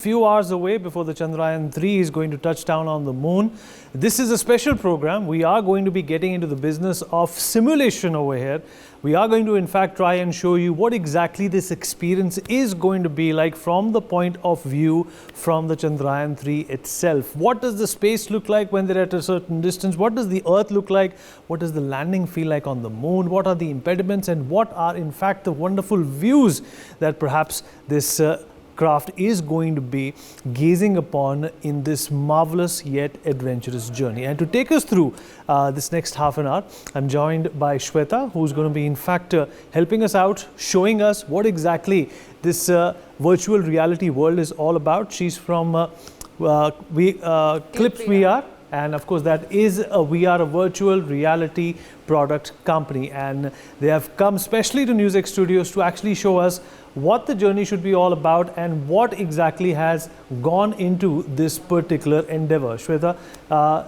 Few hours away before the Chandrayaan-3 is going to touch down on the moon. This is a special program. We are going to be getting into the business of simulation over here. We are going to in fact try and show you what exactly this experience is going to be like from the point of view from the Chandrayaan-3 itself. What does the space look like when they're at a certain distance? What does the Earth look like? What does the landing feel like on the moon? What are the impediments and what are in fact the wonderful views that perhaps this craft is going to be gazing upon in this marvelous yet adventurous journey. And to take us through this next half an hour, I'm joined by Shweta, who's going to be in fact helping us out, showing us what exactly this virtual reality world is all about. She's from Clips VR. And of course, that is a VR, a virtual reality product company. And they have come specially to NewsX studios to actually show us what the journey should be all about and what exactly has gone into this particular endeavor. Shweta,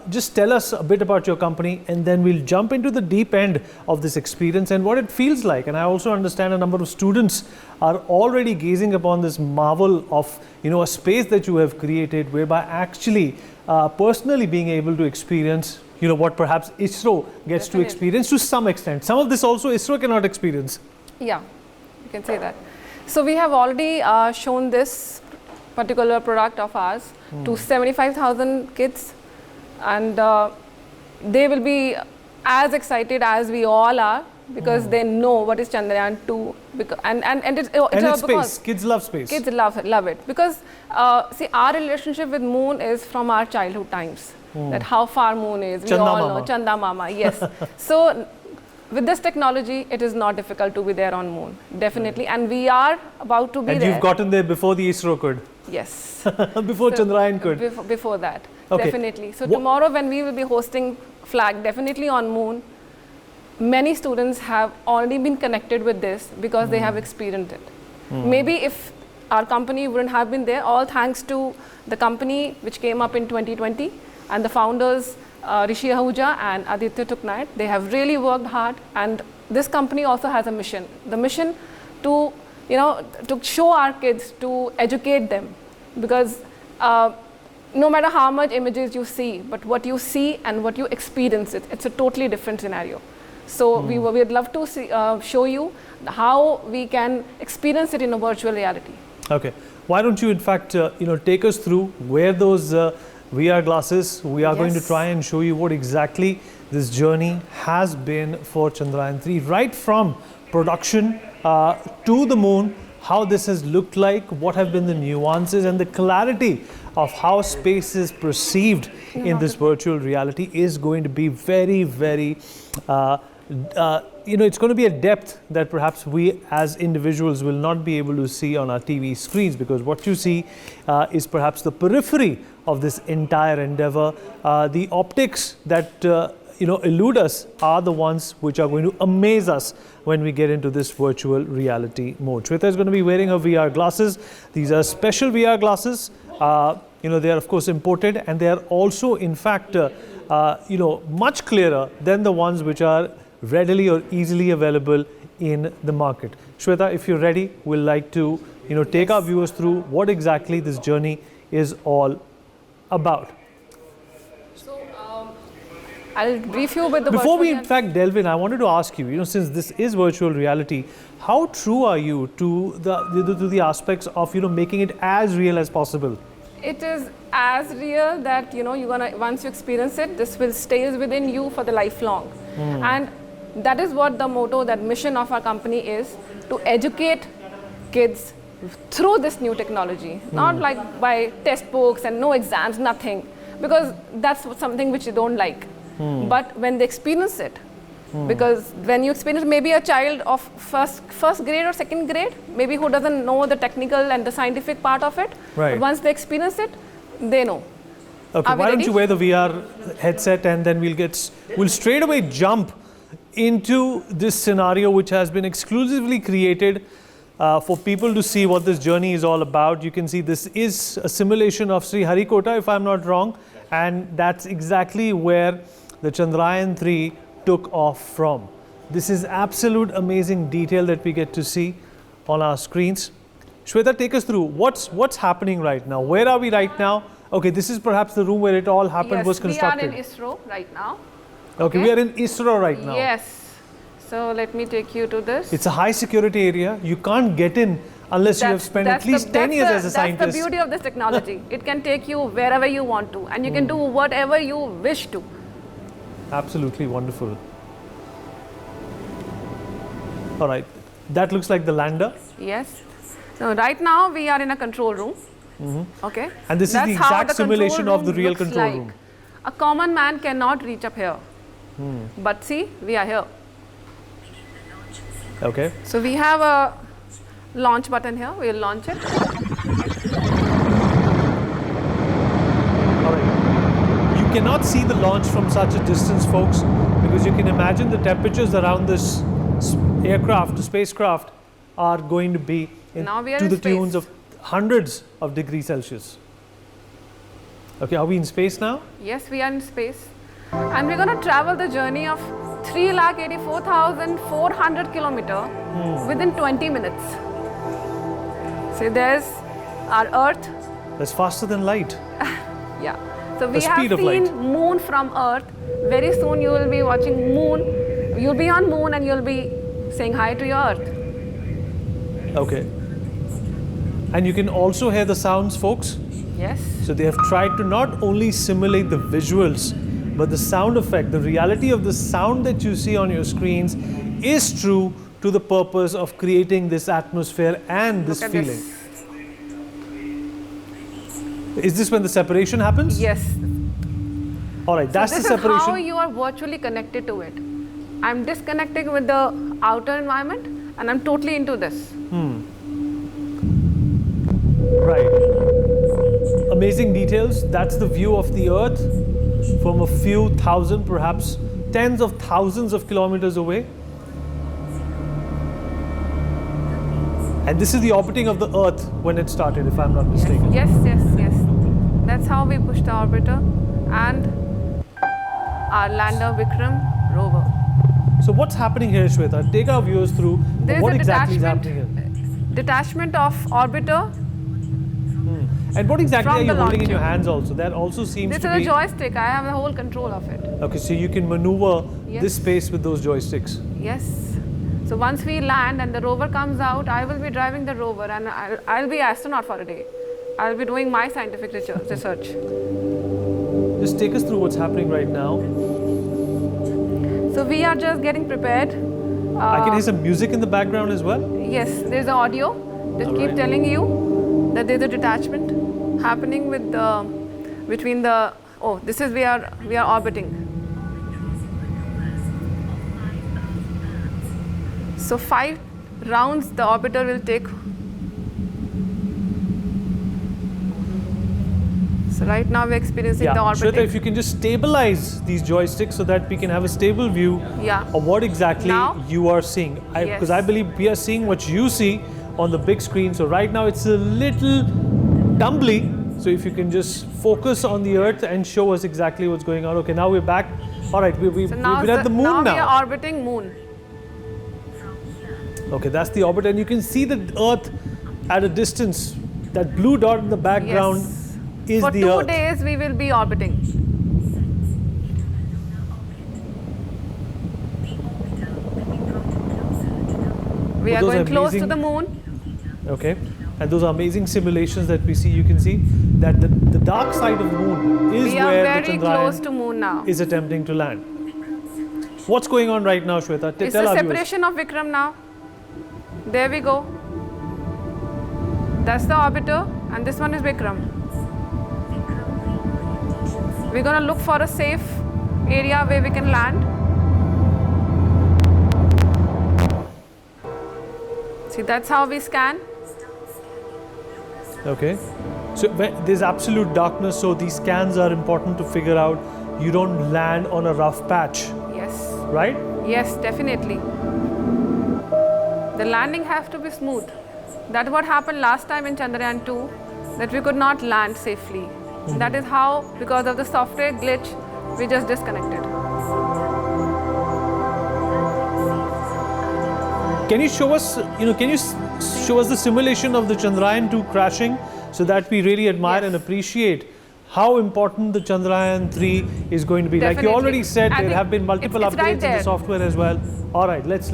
just tell us a bit about your company and then we'll jump into the deep end of this experience and what it feels like. And I also understand a number of students are already gazing upon this marvel of, a space that you have created, whereby actually personally being able to experience what perhaps ISRO gets to experience to some extent. Some of this also ISRO cannot experience. Yeah, you can say that. So we have already shown this particular product of ours to 75,000 kids, and they will be as excited as we all are because they know what is Chandrayaan-2 and it's space. Kids love space. Kids love it because see, our relationship with moon is from our childhood times. That how far moon is, we all know Chanda Mama. Yes. So with this technology, it is not difficult to be there on moon, definitely, and we are about to be there. And you've gotten there before the ISRO could. Yes. Before Chandrayaan could. Before that, definitely. So tomorrow when we will be hosting flag, definitely on moon, many students have already been connected with this because they have experienced it. Maybe if our company wouldn't have been there, all thanks to the company which came up in 2020 and the founders Rishi Ahuja and Aditya Tuknait, they have really worked hard, and this company also has a mission. The mission to, to show our kids, to educate them, because no matter how much images you see, but what you see and what you experience, it's a totally different scenario. So we would love to see, show you how we can experience it in a virtual reality. Okay, why don't you in fact take us through where those VR glasses, we are going to try and show you what exactly this journey has been for Chandrayaan-3, right from production to the moon, how this has looked like, what have been the nuances and the clarity of how space is perceived in this virtual reality is going to be very, very it's going to be a depth that perhaps we as individuals will not be able to see on our TV screens, because what you see is perhaps the periphery of this entire endeavor. The optics that elude us are the ones which are going to amaze us when we get into this virtual reality mode. Shweta is going to be wearing her VR glasses. These are special VR glasses. They are of course imported, and they are also in fact much clearer than the ones which are readily or easily available in the market. Shweta, if you're ready, we'll like to take our viewers through what exactly this journey is all about. So I'll brief you with the before we in fact delve in, I wanted to ask you, since this is virtual reality, how true are you to the aspects of making it as real as possible? It is as real that you're gonna, once you experience it, this will stay within you for the lifelong. And that is what the motto, that mission of our company is, to educate kids through this new technology, not like by textbooks and no exams, nothing, because that's something which you don't like. But when they experience it, because when you experience maybe a child of first grade or second grade, maybe who doesn't know the technical and the scientific part of it, but once they experience it, they know. Okay, why don't you wear the VR headset and then we'll straight away jump into this scenario which has been exclusively created for people to see what this journey is all about. You can see this is a simulation of Sri Harikota, if I'm not wrong, and that's exactly where the Chandrayaan-3 took off from. This is absolute amazing detail that we get to see on our screens. Shweta, take us through what's happening right now. Where are we right now? Okay, this is perhaps the room where it all happened, Yes, was constructed. we are in ISRO right now. Okay, we are in ISRO right now. Yes. So let me take you to this. It's a high security area. You can't get in unless you have spent at least 10 years as a scientist. That's the beauty of this technology. It can take you wherever you want to, and you can do whatever you wish to. Absolutely wonderful. All right, that looks like the lander. Yes. So right now we are in a control room. Okay. And this is the exact simulation of the real control room. A common man cannot reach up here. But see, we are here. Okay. So we have a launch button here. We'll launch it. All right. You cannot see the launch from such a distance, folks, because you can imagine the temperatures around this aircraft, the spacecraft, are going to be to the tunes of hundreds of degrees Celsius. Okay, are we in space now? Yes, we are in space. And we're going to travel the journey of 3,84,400 kilometers within 20 minutes. So there's our Earth. That's faster than light. Yeah. So we have seen moon from Earth. Very soon you will be watching moon. You'll be on moon and you'll be saying hi to your Earth. Okay. And you can also hear the sounds, folks. Yes. So they have tried to not only simulate the visuals, but the sound effect, the reality of the sound that you see on your screens is true to the purpose of creating this atmosphere and this feeling. Is this when the separation happens? Yes. All right, that's the separation. This is how you are virtually connected to it. I'm disconnecting with the outer environment and I'm totally into this. Right. Amazing details. That's the view of the Earth from a few thousand, perhaps tens of thousands of kilometers away. And this is the orbiting of the Earth when it started, if I'm not mistaken. Yes, yes, yes. That's how we pushed the orbiter and our lander Vikram rover. So what's happening here, Shweta? Take our viewers through what exactly is happening here. Detachment of orbiter. And what exactly are you holding in your hands also? That also seems to be... This is a joystick. I have the whole control of it. Okay, so you can maneuver this space with those joysticks. Yes. So once we land and the rover comes out, I will be driving the rover and I'll be astronaut for a day. I'll be doing my scientific research. Just take us through what's happening right now. So we are just getting prepared. I can hear some music in the background as well. Yes, there's the audio. Just keep telling you that there's a detachment happening with the between the this is we are orbiting. So 5 rounds the orbiter will take. So right now we're experiencing the orbiting. Shweta, if you can just stabilize these joysticks so that we can have a stable view of what exactly you are seeing. Because I believe we are seeing what you see on the big screen. So right now it's a little tumbly. So if you can just focus on the Earth and show us exactly what's going on. Okay, now we're back. All right, we're at the moon now. We are orbiting moon. Okay, that's the orbit, and you can see the Earth at a distance. That blue dot in the background is the Earth. For 2 days we will be orbiting. We are going close to the moon. Okay, and those are amazing simulations that we see. You can see that the dark side of the moon is where the Chandrayaan is attempting to land. What's going on right now, Shweta? It's the separation of Vikram now. There we go. That's the orbiter and this one is Vikram. We're going to look for a safe area where we can land. See, that's how we scan. Okay. So there's absolute darkness, so these scans are important to figure out you don't land on a rough patch. Yes. Right? Yes, definitely. The landing has to be smooth. That's what happened last time in Chandrayaan-2, that we could not land safely. That is how, because of the software glitch, we just disconnected. Can you show us, can you show us the simulation of the Chandrayaan-2 crashing so that we really admire and appreciate how important the Chandrayaan-3 is going to be. Definitely. Like you already said, there have been multiple it's updates right in the there. software as well. All right, let's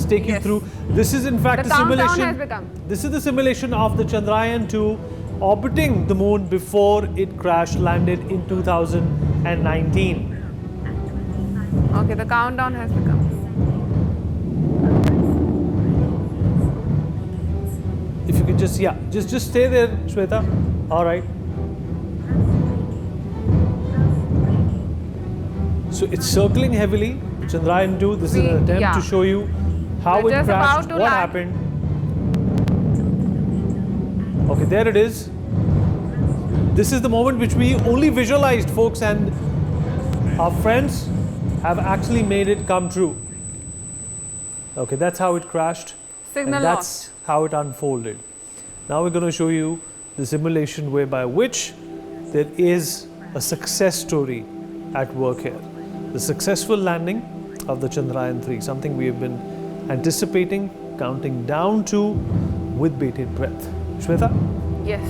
take you through. This is in fact The the countdown simulation. has begun. This is the simulation of the Chandrayaan-2 orbiting the moon before it crash landed in 2019. Okay, the countdown has begun. If you could just stay there, Shweta. All right. So it's circling heavily. Chandrayaan-2. This is an attempt to show you how We're it just crashed, about to what land. happened. Okay, there it is. This is the moment which we only visualized, folks, and our friends have actually made it come true. Okay, that's how it crashed. Signal and that's how it unfolded. Now we're going to show you the simulation whereby which there is a success story at work here. The successful landing of the Chandrayaan-3, something we have been anticipating, counting down to with bated breath. Shweta? Yes.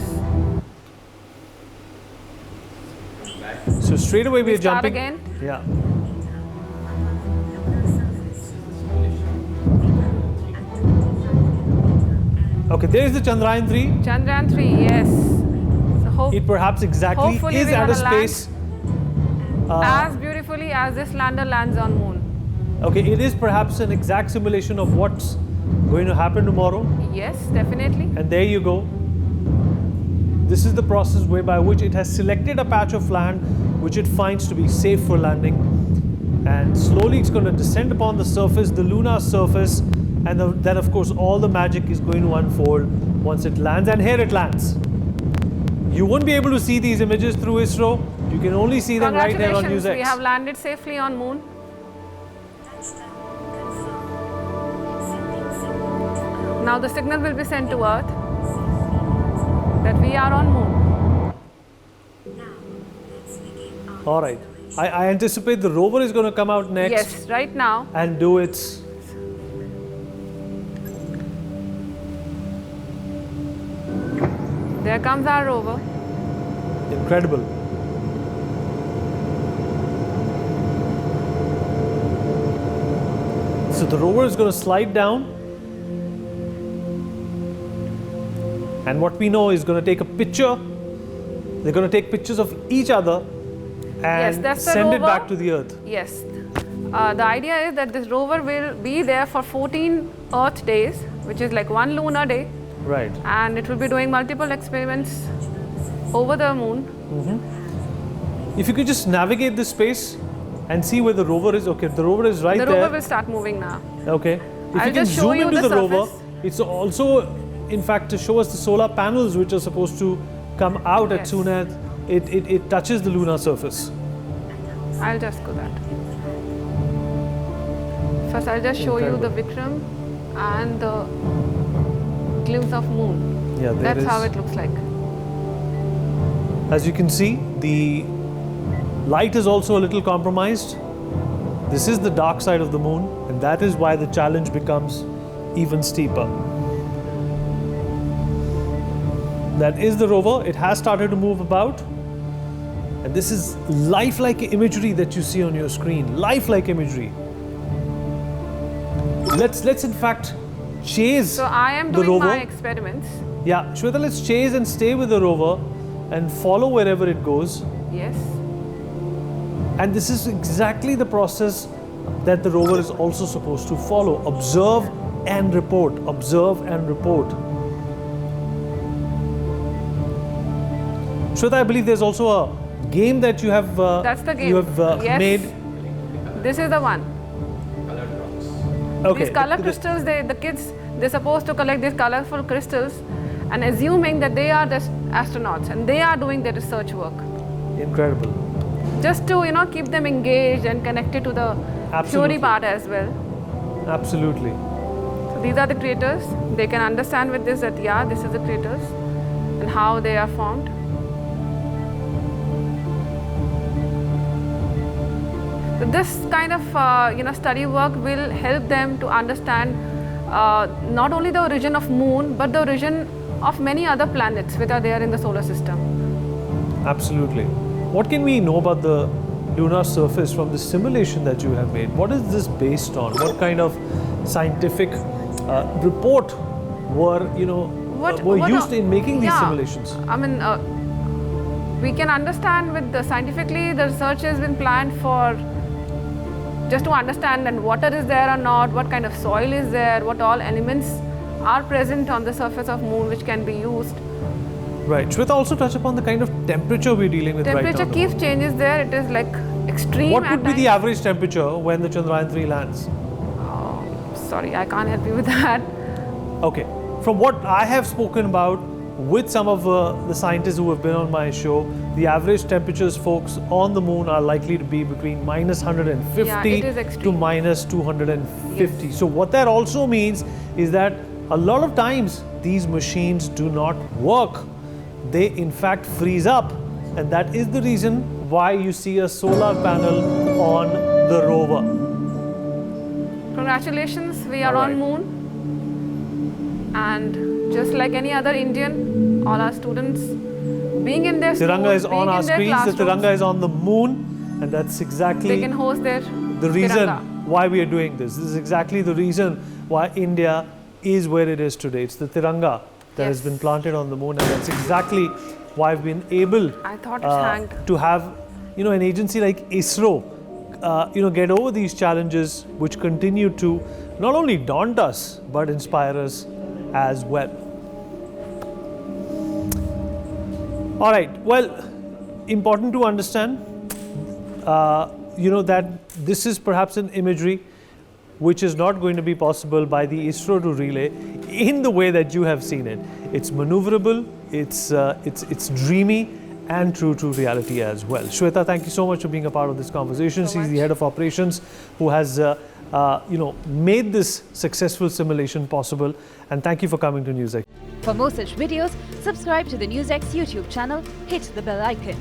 So straight away we are start jumping. again? Yeah. Okay, there is the Chandrayaan-3. Chandrayaan-3, yes. So It perhaps exactly hopefully is we're at a gonna land space. as beautifully as this lander lands on moon. Okay, it is perhaps an exact simulation of what's going to happen tomorrow. Yes, definitely. And there you go. This is the process whereby which it has selected a patch of land which it finds to be safe for landing. And slowly it's going to descend upon the surface, the lunar surface, and then of course all the magic is going to unfold once it lands. And here it lands. You won't be able to see these images through ISRO. You can only see them right here on NewsX. We have landed safely on moon. Now the signal will be sent to Earth that we are on moon. All right. I anticipate the rover is going to come out next. Yes, right now. And do its. There comes our rover. Incredible. So the rover is going to slide down. And what we know is going to take a picture. They're going to take pictures of each other and send it back to the Earth. Yes. The idea is that this rover will be there for 14 Earth days, which is like one lunar day. Right. And it will be doing multiple experiments over the moon. If you could just navigate this space and see where the rover is. Okay, the rover is right there. The rover will start moving now. Okay. If you can zoom into the rover, it's also, in fact, to show us the solar panels which are supposed to come out as soon as it touches the lunar surface. I'll just go that. First, I'll just show you the Vikram and the glimpse of moon. Yeah, that's how it looks like. As you can see, the light is also a little compromised. This is the dark side of the moon, and that is why the challenge becomes even steeper. That is the rover. It has started to move about. And this is lifelike imagery that you see on your screen. Lifelike imagery. Let's in fact chase the rover. So I am doing my experiments. Yeah, Shweta, let's chase and stay with the rover and follow wherever it goes. Yes. And this is exactly the process that the rover is also supposed to follow. Observe and report. Observe and report. Shweta, I believe there's also a game that you have, that's the game. You have made. This is the one. Okay. These color crystals, the kids, they're supposed to collect these colorful crystals and assuming that they are the astronauts and they are doing their research work. Incredible. Just to, keep them engaged and connected to the theory part as well. Absolutely. So these are the craters. They can understand with this that, this is the craters and how they are formed. So this kind of, study work will help them to understand not only the origin of moon, but the origin of many other planets which are there in the solar system. Absolutely. What can we know about the lunar surface from the simulation that you have made? What is this based on? What kind of scientific report were used in making these simulations? I mean, we can understand with the scientifically the research has been planned for just to understand and water is there or not, what kind of soil is there, what all elements are present on the surface of moon which can be used. Right. Shweta, also touch upon the kind of temperature we're dealing with right now. Temperature keeps changes there. It is like extreme. What would be the average temperature when the Chandrayaan-3 lands? Sorry, I can't help you with that. Okay. From what I have spoken about with some of the scientists who have been on my show, the average temperatures, folks, on the moon are likely to be between minus 150 to minus 250. Yes. So what that also means is that a lot of times these machines do not work. They in fact freeze up, and that is the reason why you see a solar panel on the rover. Congratulations, we are on moon. And just like any other Indian, all our students being in their schools, Tiranga is on our screens, the Tiranga is on the moon, and that's exactly they can host their the reason why we are doing this. This is exactly the reason why India is where it is today. It's the Tiranga that has been planted on the moon, and that's exactly why I've been able to have an agency like ISRO get over these challenges, which continue to not only daunt us but inspire us as well. All right, well, important to understand that this is perhaps an imagery which is not going to be possible by the ISRO to relay in the way that you have seen it. It's maneuverable, it's dreamy, and true to reality as well. Shweta, thank you so much for being a part of this conversation. She's the head of operations who has made this successful simulation possible. And thank you for coming to NewsX. For more such videos, subscribe to the NewsX YouTube channel, hit the bell icon.